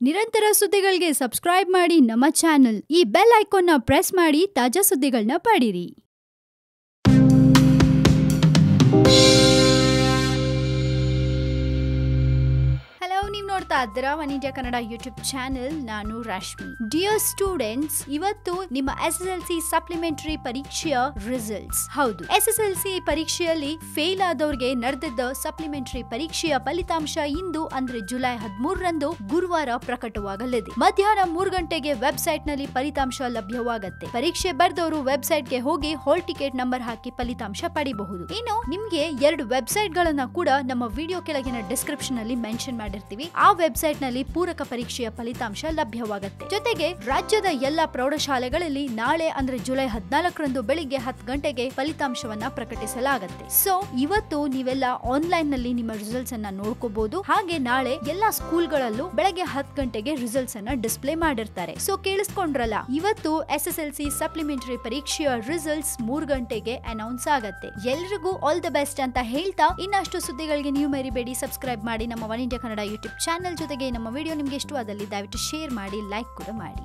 ನಿರಂತರ ಸುದ್ದಿಗಳಿಗೆ ಸಬ್ಸ್ಕ್ರೈಬ್ ಮಾಡಿ ನಮ್ಮ ಚಾನೆಲ್. ಈ ಬೆಲ್ ಐಕಾನ್ ನ ಪ್ರೆಸ್ ಮಾಡಿ ತಾಜಾ ಸುದ್ದಿಗಳನ್ನ ಪಡೀರಿ. ನೀವು ನೋಡ್ತಾ ಇದ್ದೀರಾ one India Kannada YouTube channel. ನಾನು ರಶ್ಮಿ. ಡಿಯರ್ ಸ್ಟೂಡೆಂಟ್ಸ್, ಇವತ್ತು ನಿಮ್ಮ SSLC ಸಪ್ಲಿಮೆಂಟರಿ ಪರೀಕ್ಷೆಯ ರಿಸಲ್ಟ್ಸ್. ಹೌದು, SSLC ಪರೀಕ್ಷೆಯಲ್ಲಿ ಫೇಲ್ ಆದವರಿಗೆ ನಡೆದಿದ್ದ ಸಪ್ಲಿಮೆಂಟರಿ ಪರೀಕ್ಷೆಯ ಫಲಿತಾಂಶ ಇಂದು ಅಂದ್ರೆ ಜುಲೈ 13ರಂದು ಗುರುವಾರ ಪ್ರಕಟವಾಗಲಿದೆ. ಮಧ್ಯಾಹ್ನ 3 ಗಂಟೆಗೆ ವೆಬ್ಸೈಟ್ ನಲ್ಲಿ ಫಲಿತಾಂಶ ಲಭ್ಯವಾಗುತ್ತೆ. ಪರೀಕ್ಷೆ ಬರೆದವರು ವೆಬ್ಸೈಟ್ ಗೆ ಹೋಗಿ ಹಾಲ್ ಟಿಕೆಟ್ ನಂಬರ್ ಹಾಕಿ ಫಲಿತಾಂಶ ಪಡಿಬಹುದು. ಇನ್ನು ನಿಮ್ಗೆ 2 ವೆಬ್ಸೈಟ್ ಗಳನ್ನ ಕೂಡ ನಮ್ಮ ವಿಡಿಯೋ ಕೆಳಗಿನ ಡಿಸ್ಕ್ರಿಪ್ಷನ್ ಅಲ್ಲಿ ಮೆನ್ಷನ್ ಮಾಡಿರ್ತೀವಿ. ಆ ವೆಬ್ಸೈಟ್ ನಲ್ಲಿ ಪೂರಕ ಪರೀಕ್ಷೆಯ ಫಲಿತಾಂಶ ಲಭ್ಯವಾಗುತ್ತೆ. ಜೊತೆಗೆ ರಾಜ್ಯದ ಎಲ್ಲಾ ಪ್ರೌಢಶಾಲೆಗಳಲ್ಲಿ ನಾಳೆ ಅಂದ್ರೆ ಜುಲೈ 14ರಂದು ಬೆಳಿಗ್ಗೆ 10 ಗಂಟೆಗೆ ಫಲಿತಾಂಶವನ್ನ ಪ್ರಕಟಿಸಲಾಗುತ್ತೆ. ಸೊ ಇವತ್ತು ನೀವೆಲ್ಲ ಆನ್ಲೈನ್ ನಲ್ಲಿ ನಿಮ್ಮ ರಿಸಲ್ಟ್ಸ್ ಅನ್ನ ನೋಡ್ಕೋಬಹುದು. ಹಾಗೆ ನಾಳೆ ಎಲ್ಲಾ ಸ್ಕೂಲ್ಗಳಲ್ಲೂ ಬೆಳಗ್ಗೆ 10 ಗಂಟೆಗೆ ರಿಸಲ್ಟ್ಸ್ ಅನ್ನ ಡಿಸ್ಪ್ಲೇ ಮಾಡಿರ್ತಾರೆ. ಸೊ ಕೇಳಿಸ್ಕೊಂಡ್ರಲ್ಲ, ಇವತ್ತು SSLC ಸಪ್ಲಿಮೆಂಟರಿ ಪರೀಕ್ಷೆಯ ರಿಸಲ್ಟ್ಸ್ 3 ಗಂಟೆಗೆ ಅನೌನ್ಸ್ ಆಗತ್ತೆ. ಎಲ್ರಿಗೂ ಆಲ್ ದ ಬೆಸ್ಟ್ ಅಂತ ಹೇಳ್ತಾ ಇನ್ನಷ್ಟು ಸುದ್ದಿಗಳಿಗೆ ನೀವು ಮರಿಬೇಡಿ ಸಬ್ಸ್ಕ್ರೈಬ್ ಮಾಡಿ ನಮ್ಮ one India Kannada YouTube channel. ಜೊತೆಗೆ ನಮ್ಮ ವಿಡಿಯೋ ನಿಮ್ಗೆ ಇಷ್ಟವಾದಲ್ಲಿ ದಯವಿಟ್ಟು ಶೇರ್ ಮಾಡಿ, ಲೈಕ್ ಕೂಡ ಮಾಡಿ.